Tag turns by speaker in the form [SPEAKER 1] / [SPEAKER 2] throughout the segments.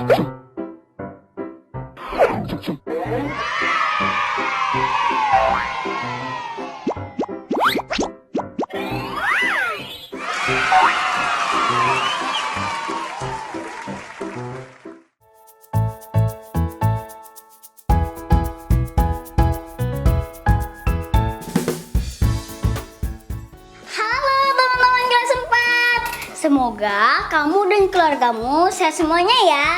[SPEAKER 1] Halo teman-teman kelas 4. Semoga kamu dan keluargamu sehat semuanya ya.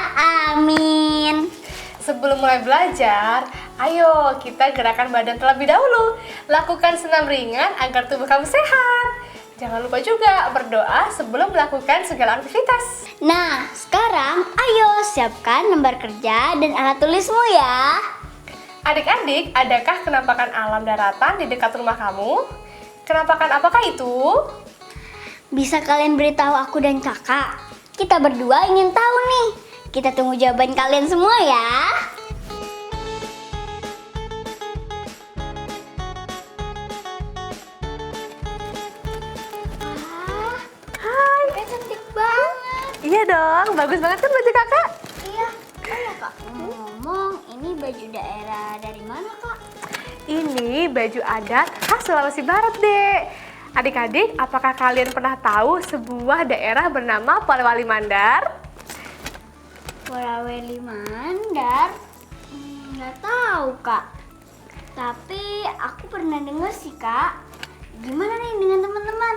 [SPEAKER 1] Amin.
[SPEAKER 2] Sebelum mulai belajar, ayo kita gerakan badan terlebih dahulu. Lakukan senam ringan agar tubuh kamu sehat. Jangan lupa juga berdoa sebelum melakukan segala aktivitas.
[SPEAKER 1] Nah, sekarang ayo siapkan lembar kerja dan alat tulismu ya.
[SPEAKER 2] Adik-adik, adakah kenampakan alam daratan di dekat rumah kamu? Kenampakan apakah itu?
[SPEAKER 1] Bisa kalian beritahu aku dan kakak? Kita berdua ingin tahu nih. Kita tunggu jawaban kalian semua ya.
[SPEAKER 2] Hai.
[SPEAKER 1] Cantik banget.
[SPEAKER 2] Iya dong, bagus banget kan baju kakak?
[SPEAKER 1] Iya, kak. Ngomong, ini baju daerah dari mana kak?
[SPEAKER 2] Ini baju adat khas Sulawesi Barat, Dek. Adik-adik, apakah kalian pernah tahu sebuah daerah bernama Polewali Mandar?
[SPEAKER 1] Polewali Mandar? Nggak tahu kak. Tapi aku pernah dengar sih kak. Gimana nih dengan teman-teman?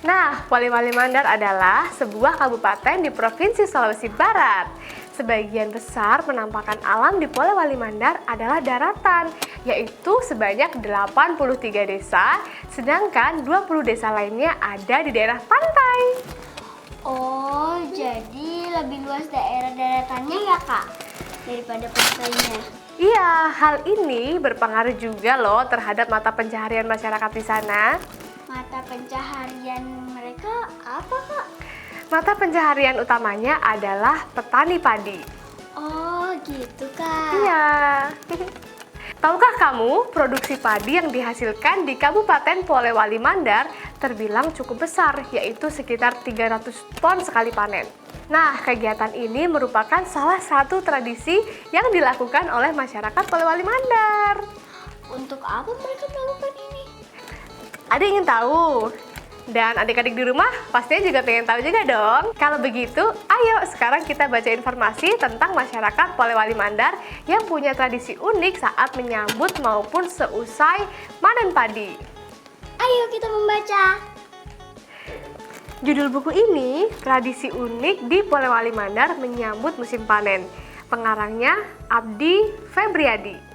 [SPEAKER 2] Nah, Polewali Mandar adalah sebuah kabupaten di Provinsi Sulawesi Barat. Sebagian besar penampakan alam di Polewali Mandar adalah daratan, yaitu sebanyak 83 desa, sedangkan 20 desa lainnya ada di daerah pantai.
[SPEAKER 1] Oh, jadi lebih luas daerah daratannya ya kak? Daripada pantainya.
[SPEAKER 2] Iya, hal ini berpengaruh juga loh terhadap mata pencaharian masyarakat di sana.
[SPEAKER 1] Mata pencaharian mereka apa kak?
[SPEAKER 2] Mata pencaharian utamanya adalah petani padi.
[SPEAKER 1] Oh gitu kak.
[SPEAKER 2] Iya. Tahukah kamu, produksi padi yang dihasilkan di Kabupaten Polewali Mandar terbilang cukup besar, yaitu sekitar 300 ton sekali panen. Nah, kegiatan ini merupakan salah satu tradisi yang dilakukan oleh masyarakat Polewali Mandar.
[SPEAKER 1] Untuk apa mereka melakukan ini?
[SPEAKER 2] Ada ingin tahu? Dan adik-adik di rumah pastinya juga pengen tahu juga dong. Kalau begitu, ayo sekarang kita baca informasi tentang masyarakat Polewali Mandar yang punya tradisi unik saat menyambut maupun seusai panen padi.
[SPEAKER 1] Ayo kita membaca.
[SPEAKER 2] Judul buku ini, Tradisi Unik di Polewali Mandar Menyambut Musim Panen. Pengarangnya Abdi Febriadi.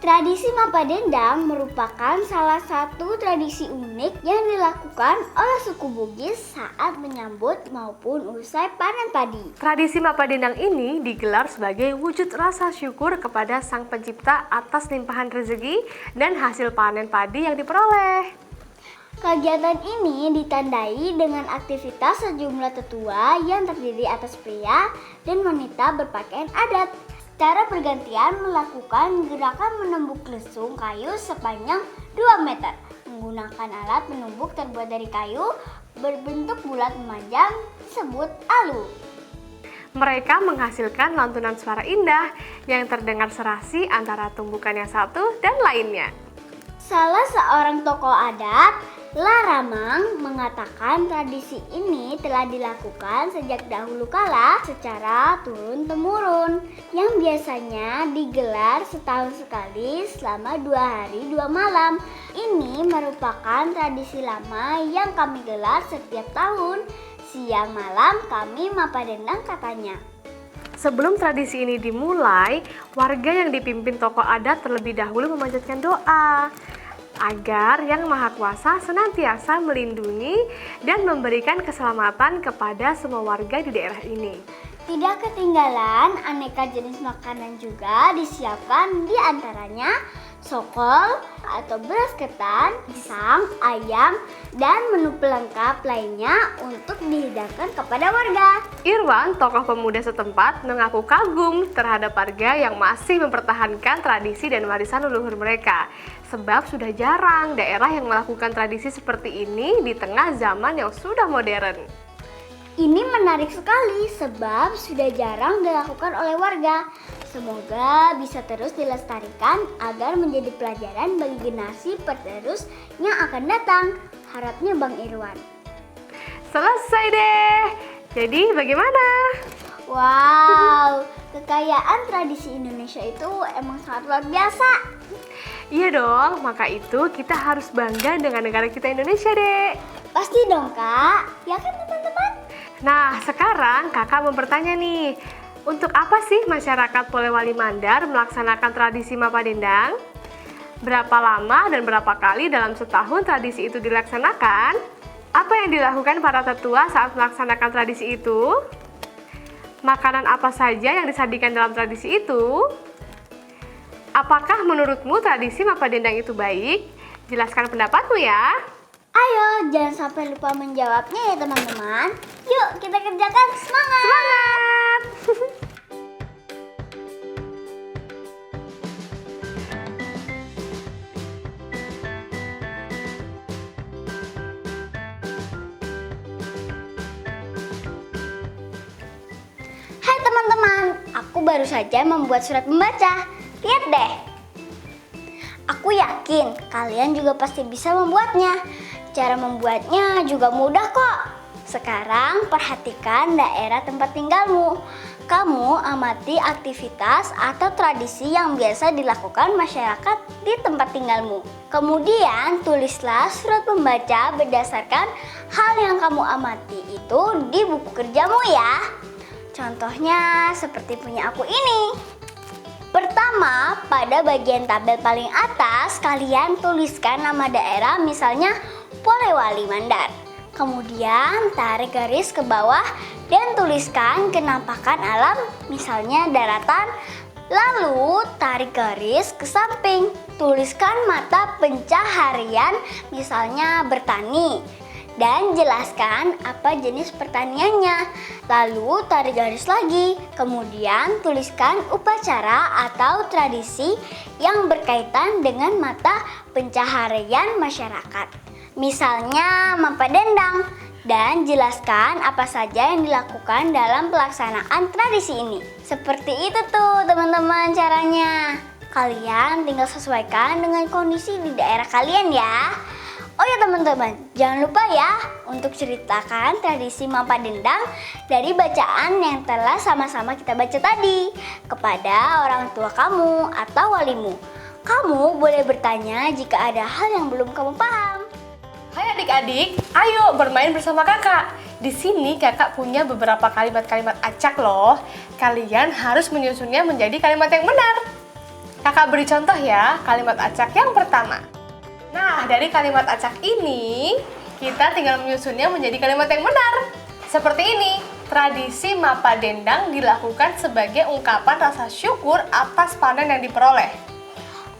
[SPEAKER 1] Tradisi Mapa Dendang merupakan salah satu tradisi unik yang dilakukan oleh suku Bugis saat menyambut maupun usai panen padi.
[SPEAKER 2] Tradisi Mapa Dendang ini digelar sebagai wujud rasa syukur kepada Sang Pencipta atas limpahan rezeki dan hasil panen padi yang diperoleh.
[SPEAKER 1] Kegiatan ini ditandai dengan aktivitas sejumlah tetua yang terdiri atas pria dan wanita berpakaian adat. Cara bergantian melakukan gerakan menumbuk lesung kayu sepanjang 2 meter. Menggunakan alat menumbuk terbuat dari kayu berbentuk bulat memanjang disebut alu.
[SPEAKER 2] Mereka menghasilkan lantunan suara indah yang terdengar serasi antara tumbukan yang satu dan lainnya.
[SPEAKER 1] Salah seorang tokoh adat, Laramang, mengatakan tradisi ini telah dilakukan sejak dahulu kala secara turun-temurun yang biasanya digelar setahun sekali selama 2 hari 2 malam. Ini merupakan tradisi lama yang kami gelar setiap tahun. Siang malam kami Mapa Dendang katanya.
[SPEAKER 2] Sebelum tradisi ini dimulai, warga yang dipimpin tokoh adat terlebih dahulu memanjatkan doa agar Yang Maha Kuasa senantiasa melindungi dan memberikan keselamatan kepada semua warga di daerah ini.
[SPEAKER 1] Tidak ketinggalan, aneka jenis makanan juga disiapkan, di antaranya sokol atau beras ketan, pisang, ayam, dan menu pelengkap lainnya untuk dihidangkan kepada warga.
[SPEAKER 2] Irwan, tokoh pemuda setempat, mengaku kagum terhadap warga yang masih mempertahankan tradisi dan warisan leluhur mereka. Sebab sudah jarang daerah yang melakukan tradisi seperti ini di tengah zaman yang sudah modern.
[SPEAKER 1] Ini menarik sekali sebab sudah jarang dilakukan oleh warga. Semoga bisa terus dilestarikan agar menjadi pelajaran bagi generasi penerus yang akan datang. Harapnya Bang Irwan.
[SPEAKER 2] Selesai deh. Jadi bagaimana?
[SPEAKER 1] Wow, kekayaan tradisi Indonesia itu emang sangat luar biasa.
[SPEAKER 2] Iya dong, maka itu kita harus bangga dengan negara kita Indonesia, Dek.
[SPEAKER 1] Pasti dong Kak, ya kan teman-teman?
[SPEAKER 2] Nah, sekarang kakak mau bertanya nih, untuk apa sih masyarakat Polewali Mandar melaksanakan tradisi Mapa Dendang? Berapa lama dan berapa kali dalam setahun tradisi itu dilaksanakan? Apa yang dilakukan para tetua saat melaksanakan tradisi itu? Makanan apa saja yang disajikan dalam tradisi itu? Apakah menurutmu tradisi Mapa Dendang itu baik? Jelaskan pendapatmu ya.
[SPEAKER 1] Ayo, jangan sampai lupa menjawabnya ya teman-teman. Yuk, kita kerjakan, semangat!
[SPEAKER 2] Semangat!
[SPEAKER 1] Hai teman-teman, aku baru saja membuat surat pembaca. Lihat deh. Aku yakin kalian juga pasti bisa membuatnya. Cara membuatnya juga mudah kok. Sekarang perhatikan daerah tempat tinggalmu. Kamu amati aktivitas atau tradisi yang biasa dilakukan masyarakat di tempat tinggalmu. Kemudian tulislah surat pembaca berdasarkan hal yang kamu amati itu di buku kerjamu ya. Contohnya seperti punya aku ini. Pertama, pada bagian tabel paling atas kalian tuliskan nama daerah, misalnya Polewali Mandar. Kemudian tarik garis ke bawah dan tuliskan kenampakan alam, misalnya daratan. Lalu tarik garis ke samping, tuliskan mata pencaharian, misalnya bertani. Dan jelaskan apa jenis pertaniannya. Lalu tarik garis lagi. Kemudian tuliskan upacara atau tradisi yang berkaitan dengan mata pencaharian masyarakat. Misalnya Mapa Dendang. Dan jelaskan apa saja yang dilakukan dalam pelaksanaan tradisi ini. Seperti itu tuh teman-teman caranya. Kalian tinggal sesuaikan dengan kondisi di daerah kalian ya. Oh ya teman-teman, jangan lupa ya untuk ceritakan tradisi Mapa Dendang dari bacaan yang telah sama-sama kita baca tadi kepada orang tua kamu atau walimu. Kamu boleh bertanya jika ada hal yang belum kamu paham.
[SPEAKER 2] Hai adik-adik, ayo bermain bersama kakak. Di sini kakak punya beberapa kalimat-kalimat acak loh. Kalian harus menyusunnya menjadi kalimat yang benar. Kakak beri contoh ya, kalimat acak yang pertama. Nah, dari kalimat acak ini, kita tinggal menyusunnya menjadi kalimat yang benar. Seperti ini, tradisi Mapa Dendang dilakukan sebagai ungkapan rasa syukur atas panen yang diperoleh.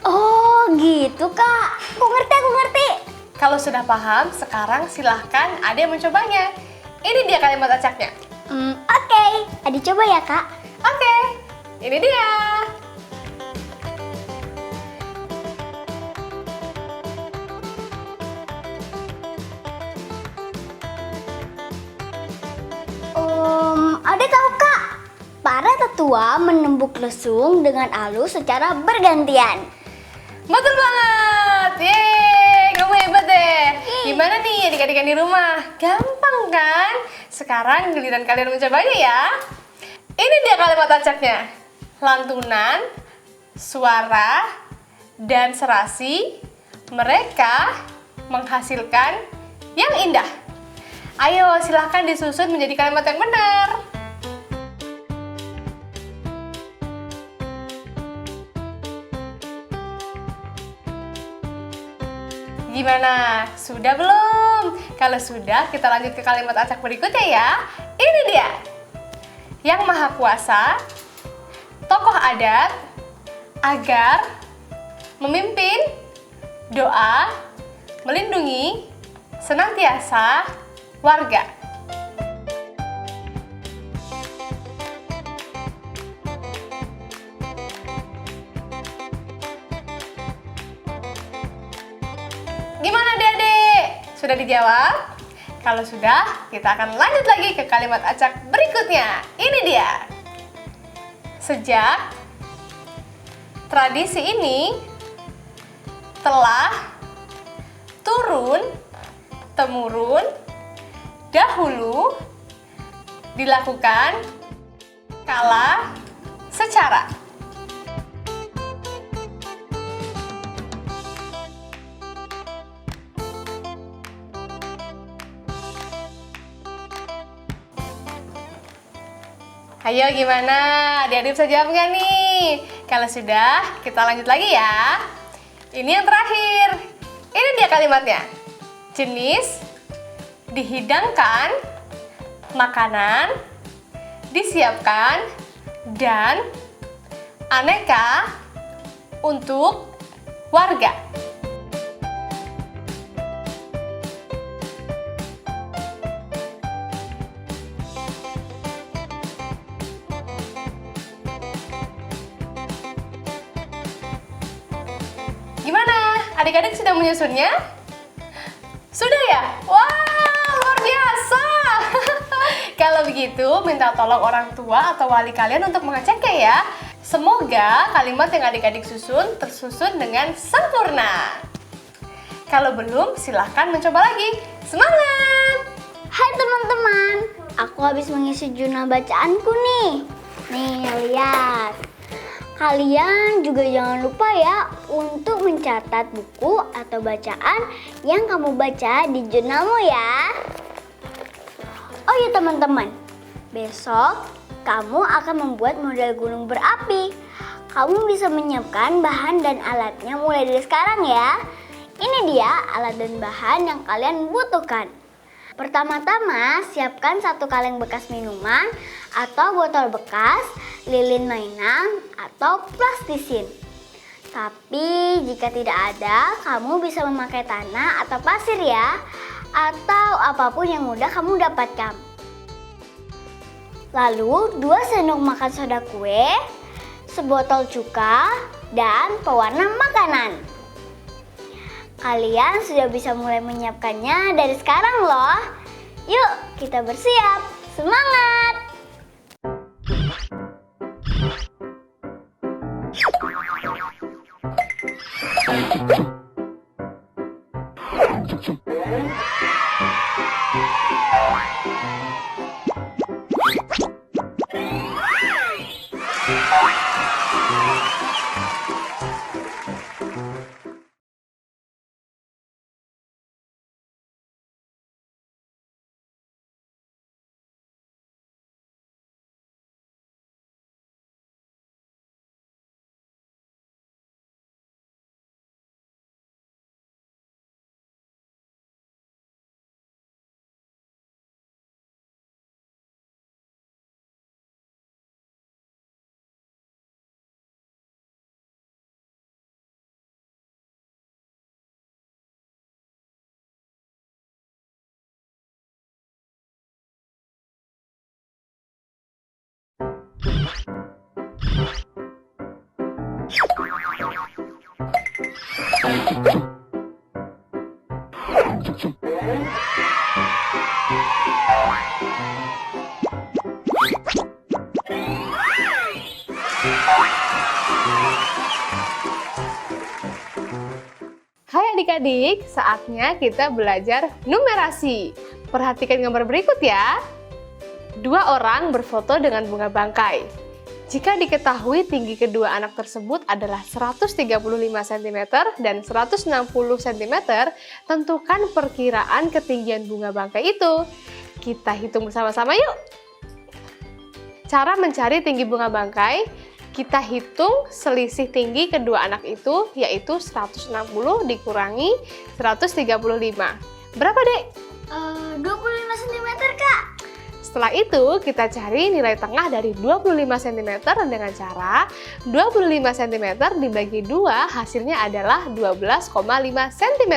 [SPEAKER 1] Oh gitu Kak, aku ngerti.
[SPEAKER 2] Kalau sudah paham, sekarang silahkan ada yang mencobanya. Ini dia kalimat acaknya.
[SPEAKER 1] Oke. Adi coba ya Kak.
[SPEAKER 2] Oke, ini dia.
[SPEAKER 1] Ade tahu Kak, para tetua menembuk lesung dengan alus secara bergantian.
[SPEAKER 2] Betul banget. Yeay, kamu hebat deh. Gimana nih adik-adik di rumah? Gampang kan? Sekarang giliran kalian mencobanya ya. Ini dia kalimat acaknya. Lantunan, suara, dan serasi mereka menghasilkan yang indah. Ayo silahkan disusun menjadi kalimat yang benar. Gimana? Sudah belum? Kalau sudah, kita lanjut ke kalimat acak berikutnya ya. Ini dia. Yang Maha Kuasa, tokoh adat, agar, memimpin, doa, melindungi, senantiasa, warga. Gimana adik-adik? Sudah dijawab? Kalau sudah, kita akan lanjut lagi ke kalimat acak berikutnya. Ini dia. Sejak tradisi ini telah turun-temurun dahulu dilakukan kala secara. Ayo gimana? Adik-adik bisa jawab nggak nih? Kalau sudah, kita lanjut lagi ya. Ini yang terakhir. Ini dia kalimatnya. Jenis dihidangkan, makanan disiapkan, dan aneka untuk warga. Gimana? Adik-adik sudah menyusunnya? Sudah ya? Wah, luar biasa! Kalau begitu, minta tolong orang tua atau wali kalian untuk mengeceknya ya. Semoga kalimat yang adik-adik susun tersusun dengan sempurna. Kalau belum, silahkan mencoba lagi. Semangat!
[SPEAKER 1] Hai teman-teman, aku habis mengisi jurnal bacaanku nih. Nih, lihat. Kalian juga jangan lupa ya untuk mencatat buku atau bacaan yang kamu baca di jurnalmu ya. Oh ya teman-teman, besok kamu akan membuat model gunung berapi. Kamu bisa menyiapkan bahan dan alatnya mulai dari sekarang ya. Ini dia alat dan bahan yang kalian butuhkan. Pertama-tama, siapkan 1 kaleng bekas minuman atau botol bekas, lilin mainan, atau plastisin. Tapi jika tidak ada, kamu bisa memakai tanah atau pasir ya, atau apapun yang mudah kamu dapatkan. Lalu 2 sendok makan soda kue, sebotol cuka, dan pewarna makanan. Kalian sudah bisa mulai menyiapkannya dari sekarang loh. Yuk, kita bersiap. Semangat!
[SPEAKER 2] Hai adik-adik, saatnya kita belajar numerasi. Perhatikan gambar berikut ya. 2 orang berfoto dengan bunga bangkai. Jika diketahui tinggi kedua anak tersebut adalah 135 cm dan 160 cm, tentukan perkiraan ketinggian bunga bangkai itu. Kita hitung bersama-sama yuk. Cara mencari tinggi bunga bangkai, kita hitung selisih tinggi kedua anak itu, yaitu 160 dikurangi 135. Berapa, Dek?
[SPEAKER 1] 25 cm, Kak.
[SPEAKER 2] Setelah itu, kita cari nilai tengah dari 25 cm dengan cara 25 cm dibagi 2, hasilnya adalah 12,5 cm.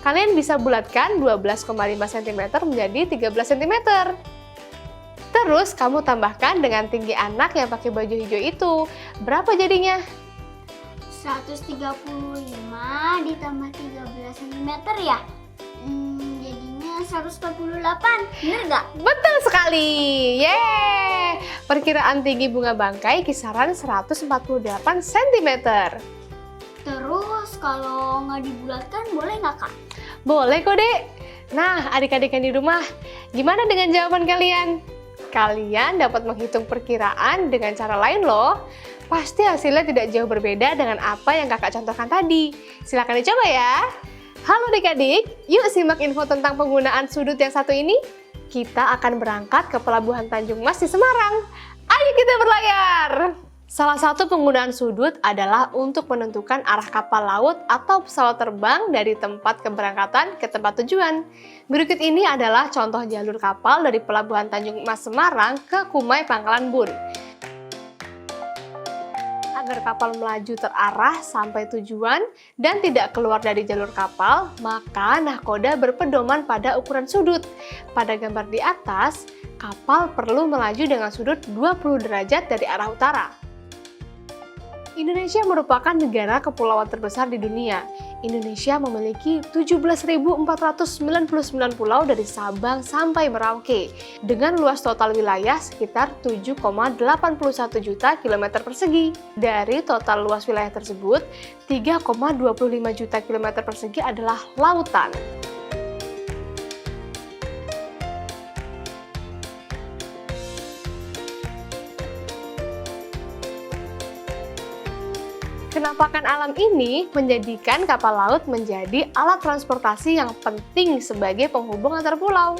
[SPEAKER 2] Kalian bisa bulatkan 12,5 cm menjadi 13 cm. Terus, kamu tambahkan dengan tinggi anak yang pakai baju hijau itu. Berapa jadinya?
[SPEAKER 1] 135 ditambah 13 cm ya? Jadinya 148. Bener nggak?
[SPEAKER 2] Betul sekali. Yeay! Perkiraan tinggi bunga bangkai kisaran 148 cm.
[SPEAKER 1] Terus kalau nggak dibulatkan boleh nggak, Kak?
[SPEAKER 2] Boleh kok, Dek. Nah, adik-adik yang di rumah, gimana dengan jawaban kalian? Kalian dapat menghitung perkiraan dengan cara lain loh. Pasti hasilnya tidak jauh berbeda dengan apa yang kakak contohkan tadi. Silakan dicoba ya. Halo adik-adik, yuk simak info tentang penggunaan sudut yang satu ini. Kita akan berangkat ke Pelabuhan Tanjung Mas di Semarang. Ayo kita berlayar! Salah satu penggunaan sudut adalah untuk menentukan arah kapal laut atau pesawat terbang dari tempat keberangkatan ke tempat tujuan. Berikut ini adalah contoh jalur kapal dari Pelabuhan Tanjung Mas Semarang ke Kumai Pangkalan Bun. Agar kapal melaju terarah sampai tujuan dan tidak keluar dari jalur kapal, maka nahkoda berpedoman pada ukuran sudut. Pada gambar di atas, kapal perlu melaju dengan sudut 20 derajat dari arah utara. Indonesia merupakan negara kepulauan terbesar di dunia. Indonesia memiliki 17.499 pulau dari Sabang sampai Merauke, dengan luas total wilayah sekitar 7,81 juta kilometer persegi. Dari total luas wilayah tersebut, 3,25 juta kilometer persegi adalah lautan. Kenampakan alam ini menjadikan kapal laut menjadi alat transportasi yang penting sebagai penghubung antar pulau.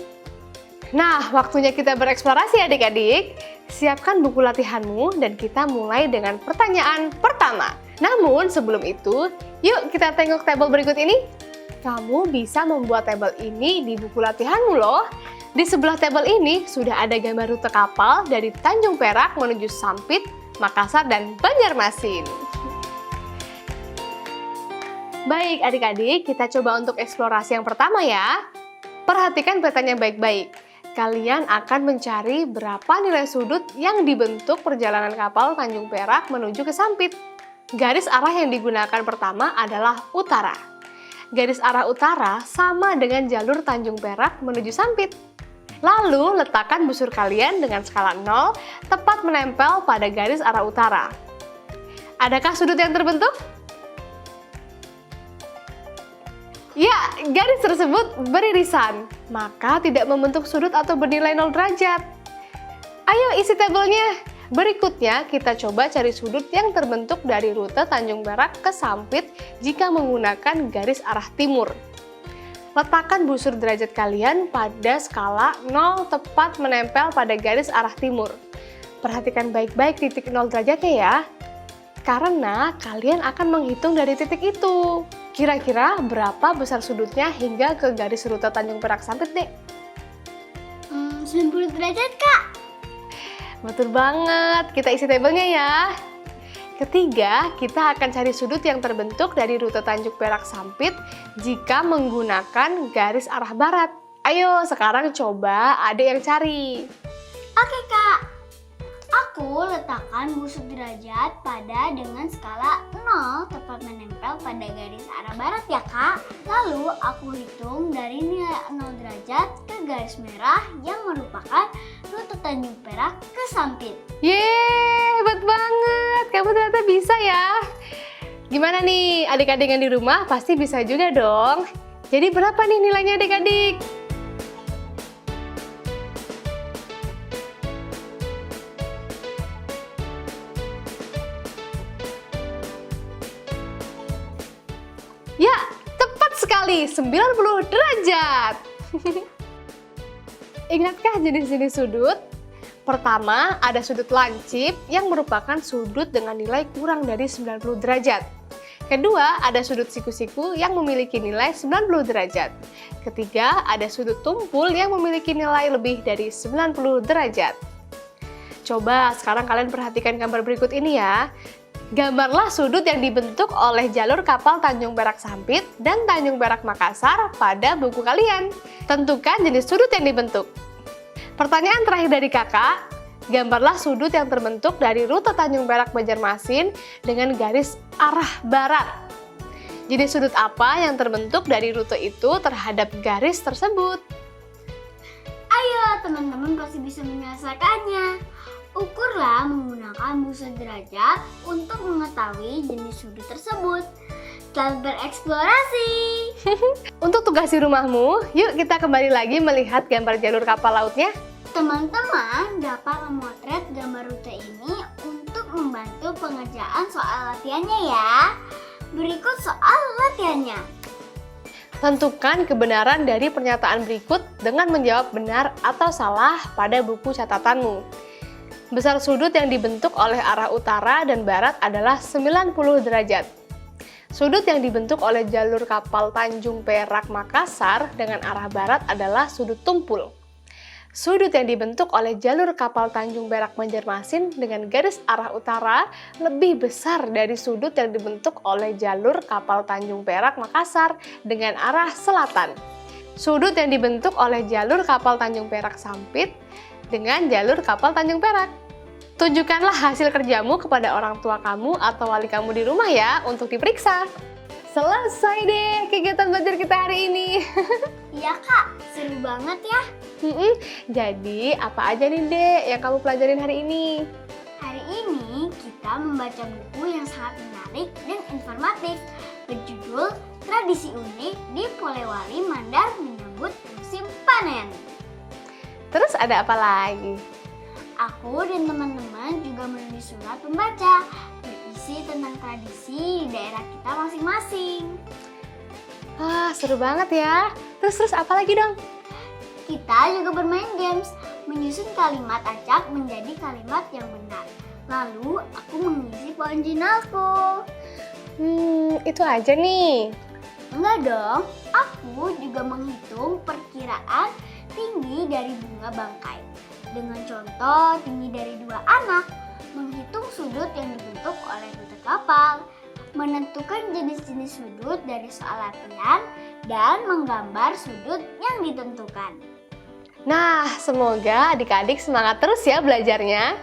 [SPEAKER 2] Nah, waktunya kita bereksplorasi adik-adik. Siapkan buku latihanmu dan kita mulai dengan pertanyaan pertama. Namun sebelum itu, yuk kita tengok tabel berikut ini. Kamu bisa membuat tabel ini di buku latihanmu loh. Di sebelah tabel ini sudah ada gambar rute kapal dari Tanjung Perak menuju Sampit, Makassar, dan Banjarmasin. Baik adik-adik, kita coba untuk eksplorasi yang pertama ya. Perhatikan petanya baik-baik. Kalian akan mencari berapa nilai sudut yang dibentuk perjalanan kapal Tanjung Perak menuju ke Sampit. Garis arah yang digunakan pertama adalah utara. Garis arah utara sama dengan jalur Tanjung Perak menuju Sampit. Lalu letakkan busur kalian dengan skala 0 tepat menempel pada garis arah utara. Adakah sudut yang terbentuk? Ya, garis tersebut beririsan, maka tidak membentuk sudut atau bernilai 0 derajat. Ayo isi tabelnya. Berikutnya, kita coba cari sudut yang terbentuk dari rute Tanjung Perak ke Sampit jika menggunakan garis arah timur. Letakkan busur derajat kalian pada skala 0 tepat menempel pada garis arah timur. Perhatikan baik-baik titik 0 derajatnya ya, karena kalian akan menghitung dari titik itu. Kira-kira berapa besar sudutnya hingga ke garis rute Tanjung Perak Sampit, Dek?
[SPEAKER 1] 90 derajat, Kak.
[SPEAKER 2] Betul banget, kita isi tabelnya ya. Ketiga, kita akan cari sudut yang terbentuk dari rute Tanjung Perak Sampit jika menggunakan garis arah barat. Ayo, sekarang coba adik yang cari.
[SPEAKER 1] Oke, Kak. Aku letakkan busur derajat pada dengan skala 0 tepat menempel pada garis arah barat ya, Kak. Lalu aku hitung dari nilai 0 derajat ke garis merah yang merupakan rute Tanjung Perak ke Sampit.
[SPEAKER 2] Yeay, hebat banget. Kamu ternyata bisa ya. Gimana nih, adik-adik yang di rumah pasti bisa juga dong. Jadi berapa nih nilainya adik-adik? Ya, tepat sekali, 90 derajat. Ingatkah jenis-jenis sudut? Pertama, ada sudut lancip yang merupakan sudut dengan nilai kurang dari 90 derajat. Kedua, ada sudut siku-siku yang memiliki nilai 90 derajat. Ketiga, ada sudut tumpul yang memiliki nilai lebih dari 90 derajat. Coba sekarang kalian perhatikan gambar berikut ini ya. Gambarlah sudut yang dibentuk oleh jalur kapal Tanjung Perak Sampit dan Tanjung Perak Makassar pada buku kalian. Tentukan jenis sudut yang dibentuk. Pertanyaan terakhir dari kakak, gambarlah sudut yang terbentuk dari rute Tanjung Perak Banjarmasin dengan garis arah barat. Jenis sudut apa yang terbentuk dari rute itu terhadap garis tersebut?
[SPEAKER 1] Ayo, teman-teman pasti bisa menyelesaikannya. Ukurlah menggunakan busa derajat untuk mengetahui jenis sudut tersebut. Selamat bereksplorasi!
[SPEAKER 2] Untuk tugas di rumahmu, yuk kita kembali lagi melihat gambar jalur kapal lautnya.
[SPEAKER 1] Teman-teman dapat memotret gambar rute ini untuk membantu pengerjaan soal latihannya ya. Berikut soal latihannya.
[SPEAKER 2] Tentukan kebenaran dari pernyataan berikut dengan menjawab benar atau salah pada buku catatanmu. Besar sudut yang dibentuk oleh arah utara dan barat adalah 90 derajat. Sudut yang dibentuk oleh jalur kapal Tanjung Perak Makassar dengan arah barat adalah sudut tumpul. Sudut yang dibentuk oleh jalur kapal Tanjung Perak Banjarmasin dengan garis arah utara lebih besar dari sudut yang dibentuk oleh jalur kapal Tanjung Perak Makassar dengan arah selatan. Sudut yang dibentuk oleh jalur kapal Tanjung Perak Sampit dengan jalur kapal Tanjung Perak. Tunjukkanlah hasil kerjamu kepada orang tua kamu atau wali kamu di rumah ya untuk diperiksa. Selesai deh kegiatan belajar kita hari ini.
[SPEAKER 1] Iya kak, seru banget ya.
[SPEAKER 2] Jadi apa aja nih Dek yang kamu pelajarin hari ini?
[SPEAKER 1] Hari ini kita membaca buku yang sangat menarik dan informatif berjudul Tradisi Unik di Polewali Mandar Menyambut Musim Panen.
[SPEAKER 2] Terus ada apa lagi?
[SPEAKER 1] Aku dan teman-teman juga menulis surat pembaca berisi tentang tradisi di daerah kita masing-masing.
[SPEAKER 2] Wah, seru banget ya. Terus apa lagi dong?
[SPEAKER 1] Kita juga bermain games, menyusun kalimat acak menjadi kalimat yang benar. Lalu aku mengisi poin jurnalku.
[SPEAKER 2] Itu aja nih.
[SPEAKER 1] Enggak dong, aku juga menghitung perkiraan tinggi dari bunga bangkai. Dengan contoh tinggi dari 2 anak, menghitung sudut yang dibentuk oleh rute kapal, menentukan jenis-jenis sudut dari soal latihan, dan menggambar sudut yang ditentukan.
[SPEAKER 2] Nah, semoga adik-adik semangat terus ya belajarnya.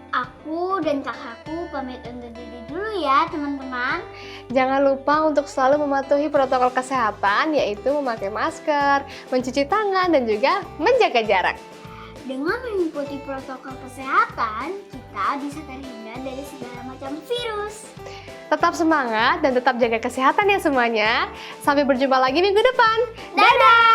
[SPEAKER 1] Aku dan kakakku pamit undur diri dulu ya teman-teman.
[SPEAKER 2] Jangan lupa untuk selalu mematuhi protokol kesehatan, yaitu memakai masker, mencuci tangan, dan juga menjaga jarak.
[SPEAKER 1] Dengan mengikuti protokol kesehatan, kita bisa terhindar dari segala macam virus.
[SPEAKER 2] Tetap semangat dan tetap jaga kesehatan ya semuanya. Sampai berjumpa lagi minggu depan. Dadah!